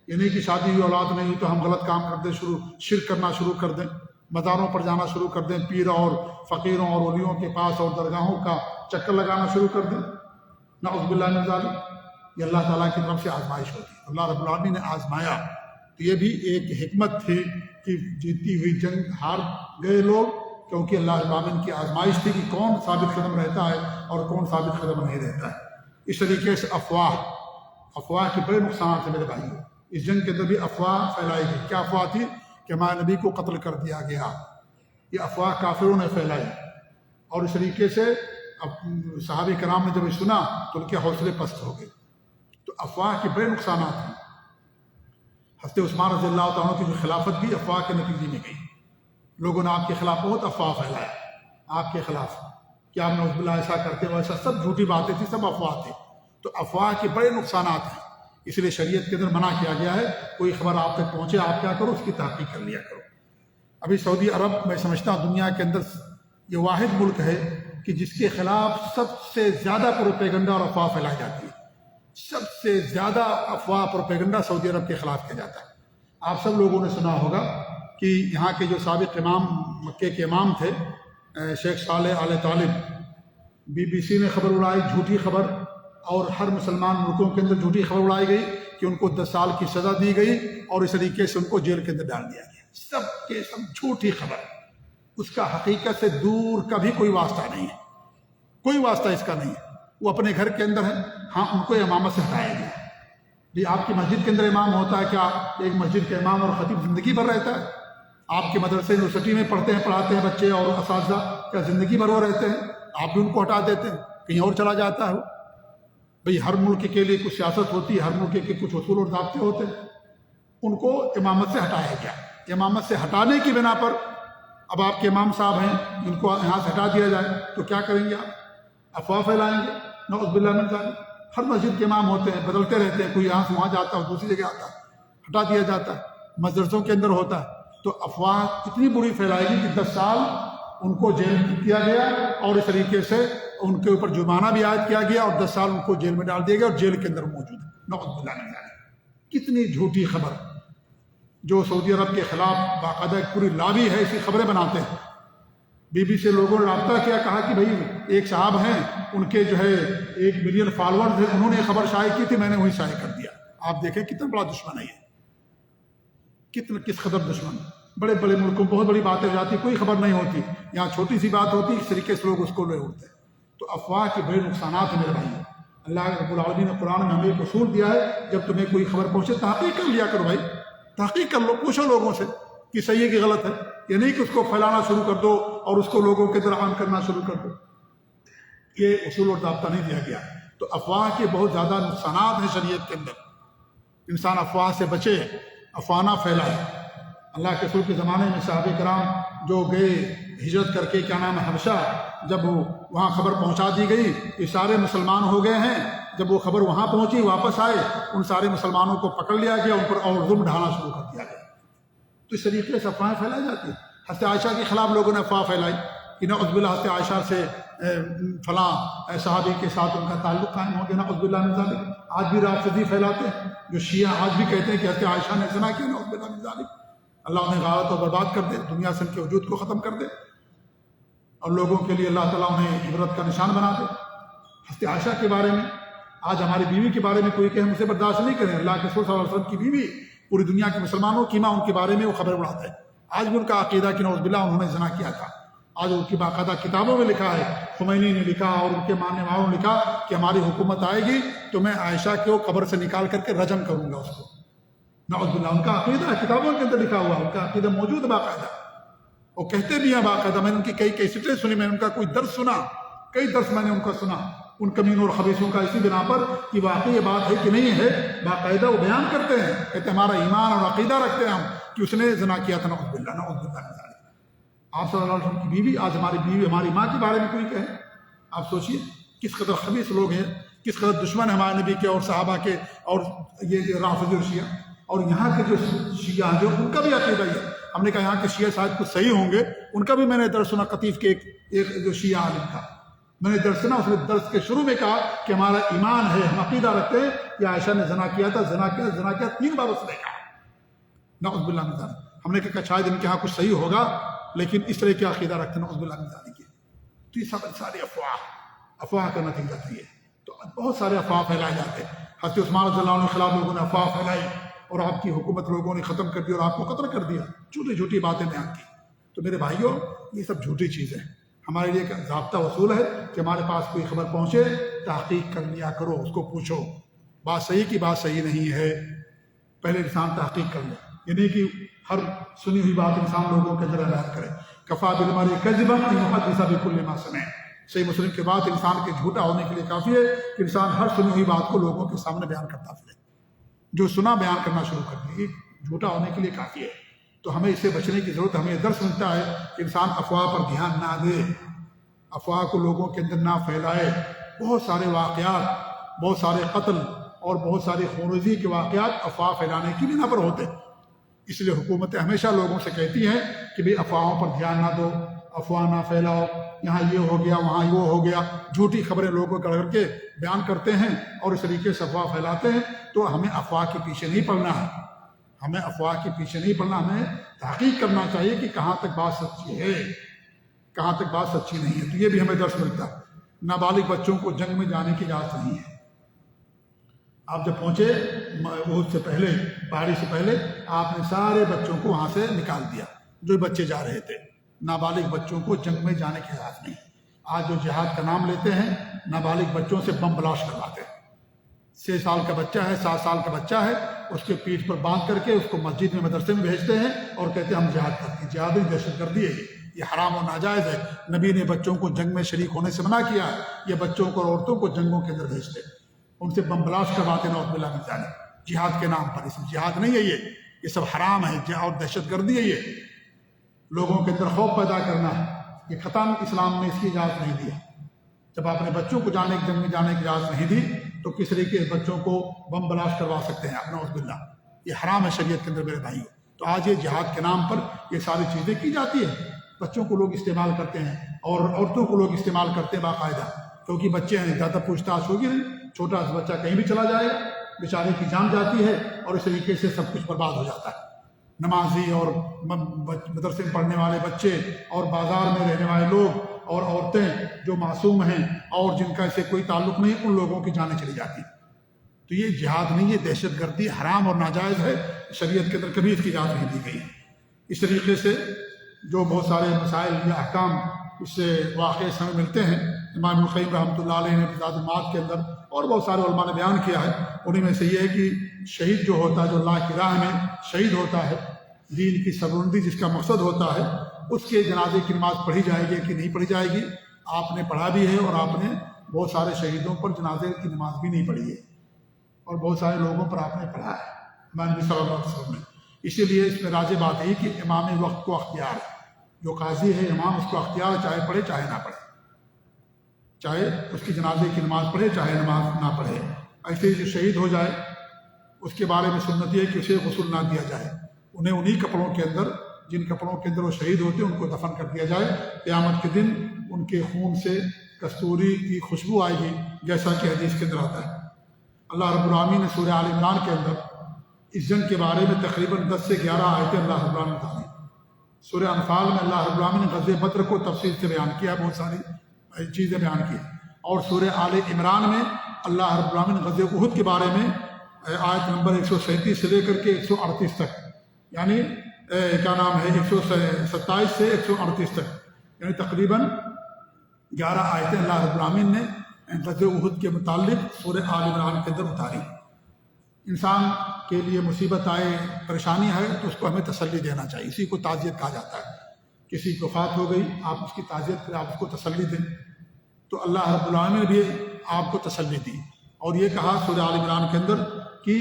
یہ نہیں کہ شادی ہوئی اولاد نہیں ہوئی تو ہم غلط کام کر دیں، شرک کرنا شروع کر دیں، مزاروں پر جانا شروع کر دیں، پیر اور فقیروں اور ولیوں کے پاس اور درگاہوں کا چکر لگانا شروع کر دیں، نعوذ باللہ من ذالک۔ یہ اللہ تعالیٰ کی طرف سے آزمائش ہوتی ہے۔ اللہ رب العالمین نے آزمایا، تو یہ بھی ایک حکمت تھی کہ جیتی ہوئی جنگ ہار گئے لوگ، کیونکہ اللہ رب العالمین کی آزمائش تھی کہ کون ثابت قدم رہتا ہے اور کون ثابت قدم نہیں رہتا ہے۔ اس طریقے سے افواہ کے بڑے نقصانات ہیں میرے بھائیو۔ اس جنگ کے اندر بھی افواہ پھیلائی گئی۔ کیا افواہ تھی؟ کہ ہمارے نبی کو قتل کر دیا گیا، یہ افواہ کافروں نے پھیلائی۔ اور اس طریقے سے صحابہ کرام نے جب یہ سنا تو ان کے حوصلے پست ہو گئے۔ تو افواہ کے بڑے نقصانات ہیں۔ حضرت عثمان رضی اللہ تعالیٰ عنہ کی جو خلافت بھی افواہ کے نتیجے میں گئی۔ لوگوں نے آپ کے خلاف بہت افواہ پھیلایا، آپ کے خلاف کہ آپ نعوذ باللہ ایسا کرتے ہو، ایسا سب جھوٹی باتیں تھیں، سب افواہ تھے۔ تو افواہ کے بڑے نقصانات ہیں، اس لیے شریعت کے اندر منع کیا گیا ہے کوئی خبر آپ تک پہنچے آپ کیا کرو، اس کی تحقیق کر لیا کرو۔ ابھی سعودی عرب میں سمجھتا ہوں دنیا کے اندر یہ واحد ملک ہے کہ جس کے خلاف سب سے زیادہ پروپیگنڈا اور افواہ پھیلائی جاتی ہے۔ سب سے زیادہ افواہ پروپیگنڈا سعودی عرب کے خلاف کیا جاتا ہے۔ آپ سب لوگوں نے سنا ہوگا کہ یہاں کے جو سابق امام، مکے کے امام تھے شیخ صالح آل طالب، BBC نے خبر اڑائی، جھوٹی خبر، اور ہر مسلمان ملکوں کے اندر جھوٹی خبر اڑائی گئی کہ ان کو 10 سال کی سزا دی گئی اور اس طریقے سے ان کو جیل کے اندر ڈال دیا گیا۔ سب کے سب جھوٹی خبر، اس کا حقیقت سے دور کا بھی کوئی واسطہ نہیں ہے، کوئی واسطہ اس کا نہیں ہے۔ وہ اپنے گھر کے اندر ہیں، ہاں ان کو امامت سے ہٹایا گیا۔ جی آپ کی مسجد کے اندر امام ہوتا ہے کیا؟ ایک مسجد کا امام اور خطیب زندگی بھر رہتا ہے؟ آپ کے مدرسے یونیورسٹی میں پڑھاتے ہیں بچے اور اساتذہ، کیا زندگی بھر وہ رہتے ہیں؟ آپ بھی ان کو ہٹا دیتے ہیں، کہیں اور چلا جاتا ہے۔ بھئی ہر ملک کے لیے کچھ سیاست ہوتی ہے، ہر ملک کے کچھ اصول اور ضابطے ہوتے ہیں۔ ان کو امامت سے ہٹایا گیا۔ امامت سے ہٹانے کی بنا پر اب آپ کے امام صاحب ہیں، ان کو یہاں سے ہٹا دیا جائے تو کیا کریں گے آپ؟ افواہ پھیلائیں گے، نعوذ باللہ من ذالک۔ ہر مسجد کے امام ہوتے ہیں، بدلتے رہتے ہیں، کوئی یہاں سے وہاں جاتا ہے، دوسری جگہ آتا ہے، ہٹا دیا جاتا ہے۔ مدرسوں کے اندر ہوتا ہے۔ تو افواہ اتنی بری پھیلائے گی کہ 10 سال ان کو جیل کیا گیا اور اس طریقے سے ان کے اوپر جرمانہ بھی عائد کیا گیا اور 10 سال ان کو جیل میں ڈال دیا گیا اور جیل کے اندر موجود ہے، نعوذ باللہ من ذالک۔ کتنی جھوٹی خبر، جو سعودی عرب کے خلاف باقاعدہ ایک پوری لابی ہے، ایسی خبریں بناتے ہیں۔ BBC سے لوگوں نے رابطہ کیا، کہا کہ بھائی ایک صاحب ہیں، ان کے جو ہے 1 ملین فالورز ہیں، انہوں نے خبر شائع کی تھی، میں نے وہی شائع کر دیا۔ آپ دیکھیں کتنا بڑا دشمن ہے یہ، کس قدر دشمن۔ بڑے بڑے ملکوں بہت بڑی باتیں ہو جاتی، کوئی خبر نہیں ہوتی، یہاں چھوٹی سی بات ہوتی، اس طریقے سے لوگ اس کو لے اٹھتے ہیں۔ تو افواہ کے بڑے نقصانات ہیں میرے بھائی۔ اللہ رب العالمین نے قرآن میں ہمیں ایک اصول دیا ہے، جب تمہیں کوئی خبر پہنچے تحقیق کر لیا کرو بھائی، تحقیق کر لو، پوچھو لوگوں سے کہ صحیح ہے کہ غلط ہے۔ یہ نہیں کہ اس کو پھیلانا شروع کر دو اور اس کو لوگوں کے اندر عام کرنا شروع کر دو، یہ اصول اور ضابطہ نہیں دیا گیا۔ تو افواہ کے بہت زیادہ نقصانات ہیں شریعت کے اندر۔ انسان افواہ سے بچے، افواہ نہ پھیلائے۔ اللہ کے رسول کے زمانے میں صحابہ کرام جو گئے ہجرت کر کے کیا نام ہے حبشہ، جب وہاں خبر پہنچا دی گئی کہ سارے مسلمان ہو گئے ہیں، جب وہ خبر وہاں پہنچی واپس آئے، ان سارے مسلمانوں کو پکڑ لیا گیا، ان پر اور ظلم ڈھانا شروع کر دیا گیا۔ تو اس طریقے سے افواہیں پھیلائی جاتی ہیں۔ حضرت عائشہ کے خلاف لوگوں نے افواہ پھیلائی کہ نعوذ باللہ حضرت عائشہ سے فلاں صحابی کے ساتھ ان کا تعلق قائم ہو گیا، نعوذ باللہ من ذالک۔ آج بھی رافضی پھیلاتے ہیں، جو شیعہ آج بھی کہتے ہیں کہ حضرت عائشہ نے زنا کیا، نعوذ باللہ من ذالک۔ اللہ انہیں غارت اور برباد کر دے، دنیا سے ان کے وجود کو ختم کر دے، اور لوگوں کے لیے اللہ تعالیٰ انہیں عبرت کا نشان بنا دے۔ حضرت عائشہ کے بارے میں، آج ہماری بیوی کے بارے میں کوئی کہ ہم اسے برداشت نہیں کریں، اللہ کے رسول صلی اللہ علیہ وسلم کی بیوی، پوری دنیا کے مسلمانوں کی ماں، ان کے بارے میں وہ خبر اڑاتا ہے۔ آج بھی ان کا عقیدہ کہ نعوذ باللہ انہوں نے زنا کیا تھا۔ آج ان کی باقاعدہ کتابوں میں لکھا ہے، خمینی نے لکھا اور ان کے ماننے والوں نے لکھا کہ ہماری حکومت آئے گی تو میں عائشہ کو قبر سے نکال کر کے رجم کروں گا اس کو۔ نعوذ باللہ، ان کا عقیدہ کتابوں کے اندر لکھا ہوا، ان کا عقیدہ موجود ہے باقاعدہ، وہ کہتے بھی ہیں باقاعدہ، میں نے ان کی کئی کیسٹیں سنی، میں نے ان کا کوئی درس سنا، کئی درس میں نے ان کا سنا ان کمینوں اور خبیثوں کا، اسی بنا پر کہ واقعی یہ بات ہے کہ نہیں ہے، باقاعدہ وہ بیان کرتے ہیں، کہتے ہیں ہمارا ایمان اور عقیدہ رکھتے ہیں ہم کہ اس نے زنا کیا تھا، نعوذ باللہ نعوذ باللہ من ذالک۔ آپ صلی اللہ علیہ وسلم کی بیوی، آج ہماری بیوی ہماری ماں کے بارے میں کوئی کہے، آپ سوچئے کس قدر خبیث لوگ ہیں، کس قدر دشمن ہیں ہمارے نبی کے اور صحابہ کے، اور یہ رافضی اور شیعہ، اور یہاں کے جو شیعہ ہیں جو ان کا بھی عقیدہ ہی ہے۔ ہم نے کہا یہاں کے شیعہ شاید کچھ صحیح ہوں گے، ان کا بھی میں نے درس سنا قطیف کے ایک جو شیعہ عالم کا، میں نے درس سنا، اس نے درس کے شروع میں کہا کہ ہمارا ایمان ہے، ہم عقیدہ رکھتے ہیں کہ عائشہ نے زنا کیا تھا، زنا کیا 3 بار اس نے کہا، نعوذ باللہ من ذالک۔ ہم نے کہا شاید ان کے ہاں کچھ صحیح ہوگا، لیکن اس طرح کے عقیدہ رکھتے ہیں، نعوذ باللہ من ذالک۔ تو یہ سب ساری افواہ کا نتیجہ تھا یہ، تو بہت سارے افواہ پھیلائے جاتے ہیں۔ حضرت عثمان رضی اللہ عنہ کے خلاف لوگوں نے افواہ پھیلائی اور آپ کی حکومت لوگوں نے ختم کر دی اور آپ کو قتل کر دیا، جھوٹی باتیں بیان کی۔ تو میرے بھائیوں، یہ سب جھوٹی چیزیں ہیں۔ ہمارے لیے ایک ضابطہ اصول ہے کہ ہمارے پاس کوئی خبر پہنچے تحقیق کر لیا کرو، اس کو پوچھو، بات صحیح کی بات صحیح نہیں ہے، پہلے انسان تحقیق کر لے، یہ نہیں کہ ہر سنی ہوئی بات انسان لوگوں کے اندر بیان کرے۔ کفا بالمرء کذبا ان یحدث بکل ما سمع۔ صحیح مسلم کے بعد انسان کے جھوٹا ہونے کے لیے کافی ہے کہ انسان ہر سنی ہوئی بات کو لوگوں کے سامنے بیان کرتا پھرے، جو سنا بیان کرنا شروع کر دے، یہ جھوٹا ہونے کے لیے کافی ہے۔ تو ہمیں اس سے بچنے کی ضرورت ہے۔ ہمیں یہ درس ملتا ہے کہ انسان افواہ پر دھیان نہ دے، افواہ کو لوگوں کے اندر نہ پھیلائے۔ بہت سارے واقعات، بہت سارے قتل اور بہت سارے خونریزی کے واقعات افواہ پھیلانے کی بنا پر ہوتے، اس لیے حکومتیں ہمیشہ لوگوں سے کہتی ہیں کہ بھئی افواہوں پر دھیان نہ دو، افواہ نہ پھیلاؤ، یہاں یہ ہو گیا وہاں وہ ہو گیا، جھوٹی خبریں لوگوں کو کر کے بیان کرتے ہیں اور اس طریقے سے افواہ پھیلاتے ہیں۔ تو ہمیں افواہ کے پیچھے نہیں پڑنا ہے، ہمیں افواہ کے پیچھے نہیں پڑنا، ہمیں تحقیق کرنا چاہیے کہ کہاں تک بات سچی ہے، کہاں تک بات سچی نہیں ہے۔ تو یہ بھی ہمیں درس ملتا ہے۔ نابالغ بچوں کو جنگ میں جانے کی اجازت نہیں ہے۔ آپ جب پہنچے احد سے پہلے، پہاڑی سے پہلے، آپ نے سارے بچوں کو وہاں سے نکال دیا جو بچے جا رہے تھے۔ نابالغ بچوں کو جنگ میں جانے کی اجازت نہیں۔ آج جو جہاد کا نام لیتے ہیں، نابالغ بچوں سے بم بلاسٹ کرواتے ہیں۔ 6 سال کا بچہ ہے، 7 سال کا بچہ ہے، اس کے پیٹھ پر باندھ کر کے اس کو مسجد میں مدرسے میں بھیجتے ہیں اور کہتے ہیں ہم جہاد کرتے ہیں۔ جہاد دہشت گردی ہے، یہ حرام و ناجائز ہے۔ نبی نے بچوں کو جنگ میں شریک ہونے سے منع کیا۔ یہ بچوں کو اور عورتوں کو جنگوں کے اندر بھیجتے، ان سے بم بلاسٹ کرواتے، نعوذ باللہ من ذالک، جہاد کے نام پر۔ اس میں جہاد نہیں ہے، یہ سب حرام ہے اور دہشت گردی ہے۔ یہ لوگوں کے اندر خوف پیدا کرنا ہے، یہ قطعاً اسلام نے اس کی اجازت نہیں دی۔ جب آپ نے بچوں کو جنگ میں جانے کی اجازت نہیں دی تو کس طریقے سے بچوں کو بم بلاسٹ کروا سکتے ہیں؟ نعوذ باللہ، یہ حرام ہے شریعت کے اندر میرے بھائیوں۔ تو آج یہ جہاد کے نام پر یہ ساری چیزیں کی جاتی ہیں، بچوں کو لوگ استعمال کرتے ہیں اور عورتوں کو لوگ استعمال کرتے ہیں باقاعدہ، کیونکہ بچے ہیں، زیادہ پوچھ تاچھ ہوگی نہیں، چھوٹا سا بچہ کہیں بھی چلا جائے گا، بیچارے کی جان جاتی ہے اور اس طریقے سے سب کچھ برباد ہو جاتا ہے۔ نمازی اور مدرسے میں پڑھنے والے بچے اور بازار میں رہنے والے لوگ اور عورتیں جو معصوم ہیں اور جن کا اسے کوئی تعلق نہیں، ان لوگوں کی جانیں چلی جاتی۔ تو یہ جہاد نہیں، یہ دہشت گردی حرام اور ناجائز ہے، شریعت کے اندر کبھی اس کی اجازت نہیں دی گئی۔ اس طریقے سے جو بہت سارے مسائل یا احکام اس سے واقع ہمیں ملتے ہیں، امام ابن القیم رحمۃ اللہ علیہ نے زاد المعاد کے اندر اور بہت سارے علماء نے بیان کیا ہے۔ انہیں میں سے یہ ہے کہ شہید جو ہوتا ہے، جو اللہ کی راہ میں شہید ہوتا ہے، دین کی سربلندی جس کا مقصد ہوتا ہے، اس کے جنازے کی نماز پڑھی جائے گی کہ نہیں پڑھی جائے گی؟ آپ نے پڑھا بھی ہے اور آپ نے بہت سارے شہیدوں پر جنازے کی نماز بھی نہیں پڑھی ہے اور بہت سارے لوگوں پر آپ نے پڑھا ہے ہمارے نبی صلی اللہ علیہ وسلم نے۔ اسی لیے اس میں راجع بات ہے کہ امام وقت کو اختیار ہے، جو قاضی ہے امام، اس کو اختیار چاہے پڑھے چاہے نہ پڑھے، چاہے اس کی جنازے کی نماز پڑھے چاہے نماز نہ پڑھے۔ ایسے ہی جو شہید ہو جائے اس کے بارے میں سنت یہ ہے کہ اسے غسل نہ دیا جائے، انہیں انہی کپڑوں کے اندر، جن کپڑوں کے اندر وہ شہید ہوتے ہیں، ان کو دفن کر دیا جائے۔ قیامت کے دن ان کے خون سے کستوری کی خوشبو آئے گی، جیسا کہ حدیث کے اندر آتا ہے۔ اللہ رب العالمین نے سورہ آل عمران کے اندر اس جنگ کے بارے میں تقریباً 10 سے 11 آیتیں اللہ رب العالمین نے دی۔ سورہ انفال میں اللہ رب العالمین نے غزوہ بدر کو تفصیل سے بیان کیا، بہت ساری چیزیں بیان کی، اور سورہ آل عمران میں اللہ رب العالمین نے غزوہ احد کے بارے میں آیت نمبر 137 سے لے کر کے 138 تک، یعنی کیا نام ہے 127 سے 138 تک، یعنی تقریباً 11 آیتیں اللہ رب العالمین نے غزوہ احد کے متعلق سورہ آل عمران کے اندر اتاری۔ انسان کے لیے مصیبت آئے، پریشانی آئے تو اس کو ہمیں تسلی دینا چاہیے، اسی کو تعزیت کہا جاتا ہے۔ کسی کی وفات ہو گئی، آپ اس کی تعزیت کریں، آپ اس کو تسلی دیں، تو اللہ رب العالمین نے بھی آپ کو تسلی دی، اور یہ کہا سورہ آل عمران کے اندر کہ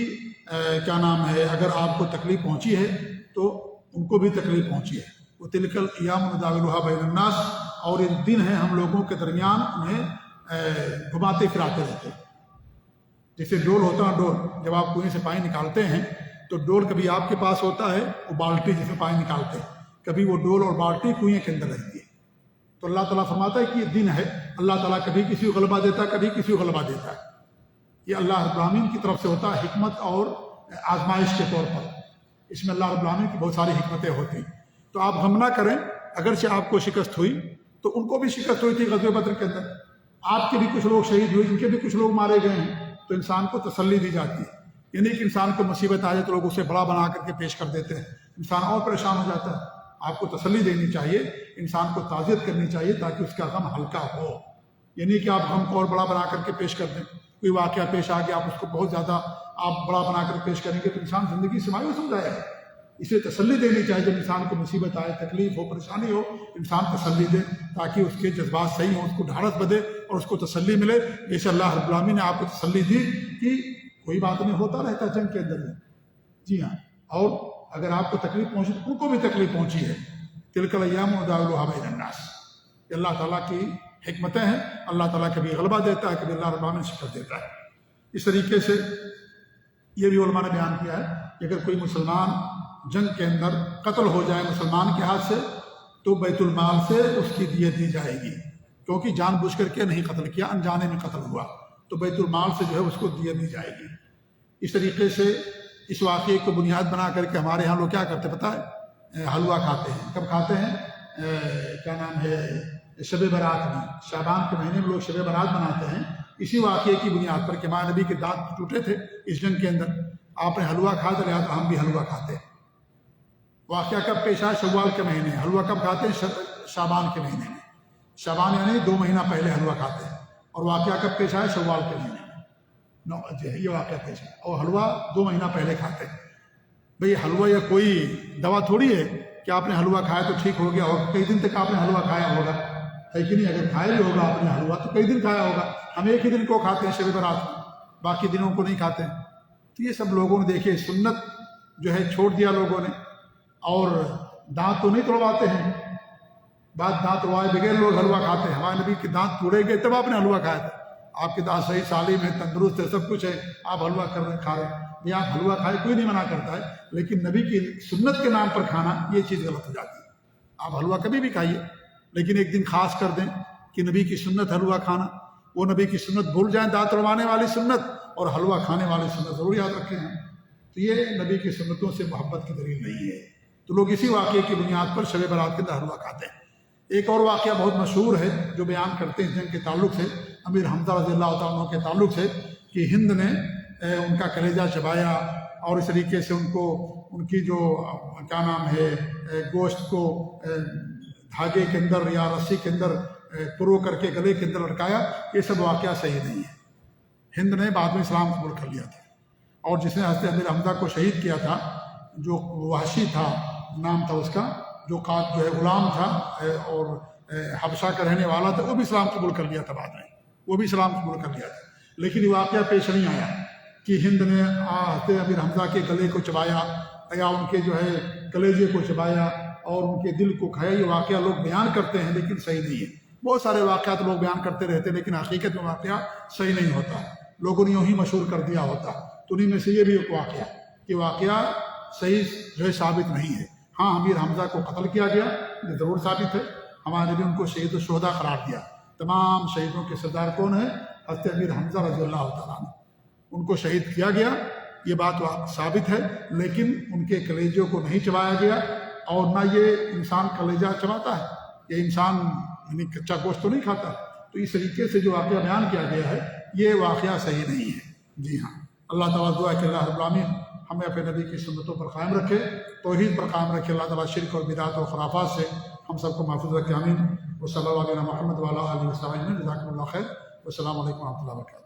کیا نام ہے، اگر آپ کو تکلیف پہنچی ہے تو ان کو بھی تکلیف پہنچی ہے۔ وہ تلک الایام نداولها بین الناس، اور یہ دن ہیں ہم لوگوں کے درمیان انہیں گھماتے پھراتے رہتے ہیں۔ جیسے ڈول ہوتا ہے، ڈول جب آپ کنویں سے پانی نکالتے ہیں تو ڈول کبھی آپ کے پاس ہوتا ہے، وہ بالٹی جس میں پانی نکالتے ہیں، کبھی وہ ڈول اور بالٹی کنویں کے اندر رہتی ہے۔ تو اللہ تعالیٰ فرماتا ہے کہ یہ دن ہے، اللہ تعالیٰ کبھی کسی کو غلبہ دیتا ہے، کبھی کسی کو غلبہ دیتا ہے۔ یہ اللہ رب العالمین کی طرف سے ہوتا ہے، حکمت اور آزمائش کے طور پر۔ اس میں اللہ رب العالمین کی بہت ساری حکمتیں ہوتی ہیں۔ تو آپ غم نہ کریں، اگرچہ آپ کو شکست ہوئی تو ان کو بھی شکست ہوئی تھی غزوہ بدر کے اندر، آپ کے بھی کچھ لوگ شہید ہوئے، ان کے بھی کچھ لوگ مارے گئے ہیں، تو انسان کو تسلی دی جاتی ہے۔ یعنی کہ انسان کو مصیبت آ جائے تو لوگ اسے بڑا بنا کر کے پیش کر دیتے ہیں، انسان اور پریشان ہو جاتا ہے۔ آپ کو تسلی دینی چاہیے، انسان کو تعزیت کرنی چاہیے تاکہ اس کا غم ہلکا ہو۔ یعنی کہ آپ غم کو اور بڑا بنا کر کے پیش کر دیں، کوئی واقعہ پیش آ گیا، آپ اس کو بہت زیادہ آپ بڑا بنا کر پیش کریں گے تو انسان زندگی سے مایوس ہو جائے گا۔ اسے تسلی دینی چاہیے، جب انسان کو مصیبت آئے، تکلیف ہو، پریشانی ہو، انسان تسلی دے تاکہ اس کے جذبات صحیح ہوں، اس کو ڈھارس بدے اور اس کو تسلی ملے۔ جیسے اللہ رب العالمین نے آپ کو تسلی دی کہ کوئی بات نہیں، ہوتا رہتا جنگ کے اندر۔ جی ہاں، اور اگر آپ کو تکلیف پہنچی تو ان کو بھی تکلیف پہنچی ہے۔ تلک الایام نداولها بین الناس، یہ اللہ تعالیٰ کی حکمتیں ہیں۔ اللہ تعالیٰ کبھی غلبہ دیتا ہے، کبھی اللہ رب العالمین شکست دیتا ہے۔ اس طریقے سے یہ بھی علماء نے بیان کیا ہے کہ اگر کوئی مسلمان جنگ کے اندر قتل ہو جائے مسلمان کے ہاتھ سے تو بیت المال سے اس کی دیت دی جائے گی، کیونکہ جان بوجھ کر کے نہیں قتل کیا، انجانے میں قتل ہوا، تو بیت المال سے جو ہے اس کو دیت دی جائے گی۔ اس طریقے سے اس واقعے کو بنیاد بنا کر کے ہمارے ہاں لوگ کیا کرتے پتہ ہے، حلوہ کھاتے ہیں۔ کب کھاتے ہیں؟ کیا نام ہے، شب برات میں، شعبان کے مہینے میں لوگ شب برات مناتے ہیں، اسی واقعے کی بنیاد پر کہ ہمارے نبی کے دانت ٹوٹے تھے اس جنگ کے اندر، آپ نے حلوہ کھا تو لہٰذا ہم بھی حلوہ کھاتے ہیں۔ واقعہ کب پیش آیا؟ شوال کے مہینے۔ حلوہ کب کھاتے ہیں؟ شعبان کے مہینے میں۔ شعبان یعنی 2 مہینہ پہلے حلوہ کھاتے ہیں، اور واقعہ کب پیش آیا؟ شوال کے مہینے میں۔ یہ واقعہ پیش ہے، اور حلوہ 2 مہینہ پہلے کھاتے ہیں۔ بھئی حلوہ یا کوئی دوا تھوڑی ہے کہ آپ نے حلوہ کھایا تو ٹھیک ہو گیا، اور کئی دن تک آپ نے حلوہ کھایا ہوگا، ہے کہ نہیں؟ اگر کھایا بھی ہوگا آپ نے حلوہ تو کئی دن کھایا ہوگا۔ ہم ایک ہی دن کو کھاتے ہیں شب برات میں، باقی دنوں کو نہیں کھاتے ہیں۔ تو یہ سب لوگوں نے دیکھے سنت جو ہے چھوڑ دیا لوگوں نے، اور دانت تو نہیں توڑواتے ہیں، بعد دانت توڑوائے بغیر لوگ حلوہ کھاتے ہیں۔ ہمارے نبی کے دانت توڑے گئے تب آپ نے حلوہ کھایا تھا، آپ کے دانت صحیح سالم ہے، تندرست ہے، سب کچھ ہے، آپ حلوہ کھا رہے ہیں۔ یہ آپ حلوہ کھائے کوئی نہیں منع کرتا ہے، لیکن نبی کی سنت کے نام پر کھانا یہ چیز غلط ہو جاتی ہے۔ آپ حلوہ کبھی بھی کھائیے، لیکن ایک دن خاص کر دیں کہ نبی کی سنت حلوہ کھانا، وہ نبی کی سنت بھول جائیں، دانت توڑوانے والی سنت اور حلوہ کھانے والی سنت ضرور یاد رکھیں ہیں۔ تو یہ نبی کی سنتوں سے محبت کی دلیل نہیں ہے۔ تو لوگ اسی واقعے کی بنیاد پر شب برات کے اندر حلوہ کھاتے ہیں۔ ایک اور واقعہ بہت مشہور ہے جو بیان کرتے ہیں جنگ کے تعلق سے، امیر حمزہ رضی اللہ تعالیٰ عنہ کے تعلق سے، کہ ہند نے ان کا کلیجہ چبایا، اور اس طریقے سے ان کو ان کی جو کیا نام ہے گوشت کو دھاگے کے اندر یا رسی کے اندر پرو کر کے گلے کے اندر لٹکایا۔ یہ سب واقعہ صحیح نہیں ہے۔ ہند نے بعد میں اسلام قبول کر لیا تھا، اور جس نے حضرت امیر حمزہ کو شہید کیا تھا، جو وحشی تھا نام تھا اس کا، جو ہے غلام تھا اور حبشہ کا رہنے والا تھا، وہ بھی اسلام قبول کر لیا تھا بعد میں، وہ بھی اسلام قبول کر لیا تھا۔ لیکن یہ واقعہ پیش نہیں آیا کہ ہند نے حضرت امیر حمزہ کے گلے کو چبایا یا ان کے جو ہے کلیجے کو چبایا اور ان کے دل کو کھایا۔ یہ واقعہ لوگ بیان کرتے ہیں لیکن صحیح نہیں ہے۔ بہت سارے واقعات لوگ بیان کرتے رہتے ہیں لیکن حقیقت میں واقعہ صحیح نہیں ہوتا، لوگوں نے یوں ہی مشہور کر دیا ہوتا۔ تو انہیں میں سے یہ بھی ایک واقعہ کہ واقعہ صحیح جو ہے ثابت نہیں ہے۔ ہاں، امیر حمزہ کو قتل کیا گیا، یہ ضرور ثابت ہے، ہمارے نبی ان کو شہید الشہداء قرار دیا۔ تمام شہیدوں کے سردار کون ہیں؟ حضرت امیر حمزہ رضی اللہ تعالیٰ عنہ، ان کو شہید کیا گیا، یہ بات ثابت ہے، لیکن ان کے کلیجوں کو نہیں چبایا گیا، اور نہ یہ انسان کلیجہ چباتا ہے، یہ انسان یعنی کچا گوشت تو نہیں کھاتا۔ تو اس طریقے سے جو واقعہ بیان کیا گیا ہے یہ واقعہ صحیح نہیں ہے۔ جی ہاں، اللہ تعالیٰ دعا کہ اللہ رب العالمین ہمیں اپنے نبی کی سنتوں پر قائم رکھے، توحید پر قائم رکھے، اللہ تعالیٰ شرک اور بدعت اور خرافات سے ہم سب کو محفوظ رکھے، آمین۔ وصلی اللہ علیہ محمد وعلیٰ آلہ وصحبہ اجمعین، جزاکم اللہ خیر، والسلام علیکم و رحمۃ اللہ وبرکاتہ۔